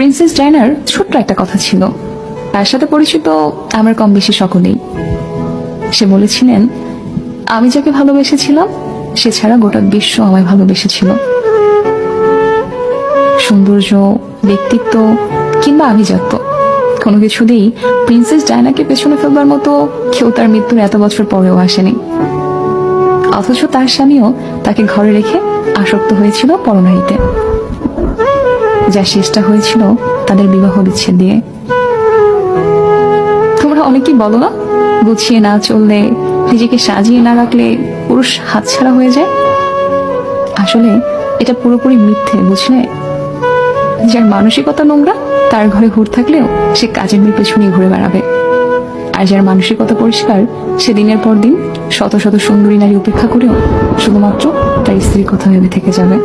Princess ডায়নার ছোট্ট একটা কথা ছিল, তার সাথে পরিচিত আমার কম বেশি সকলেই। সে বলেছিলেন, আমি যাকে ভালোবেসেছিলাম সে ছাড়া গোটা বিশ্ব আমায় ভালোবেসেছিল। সৌন্দর্য, ব্যক্তিত্ব কিংবা আভিজাত্য কোনো কিছুতেই প্রিন্সেস ডায়নাকে পেছনে ফেলবার মতো কেউ তার মৃত্যুর এত বছর পরেও আসেনি। অথচ তার স্বামীও তাকে ঘরে রেখে আসক্ত হয়েছিল পরনারীতে, যা শেষটা হয়েছিল তাদের বিবাহ বিচ্ছেদ দিয়ে। তোমরা অনেকেই বলো না, গুছিয়ে না চললে, নিজেকে সাজিয়ে না রাখলে পুরুষ হাতছাড়া হয়ে যায়। আসলে এটা পুরোপুরি মিথ্যে, বুঝলে? যার মানসিকতা নোংরা তার ঘরে হুর থাকলেও সে কাজের মেয়ে পেছনে ঘুরে বেড়াবে, আর যার মানসিকতা পরিষ্কার সে দিনের পর দিন শত শত সুন্দরী নারী উপেক্ষা করেও শুধুমাত্র তার স্ত্রীর কথা ভেবে থেকে যাবে।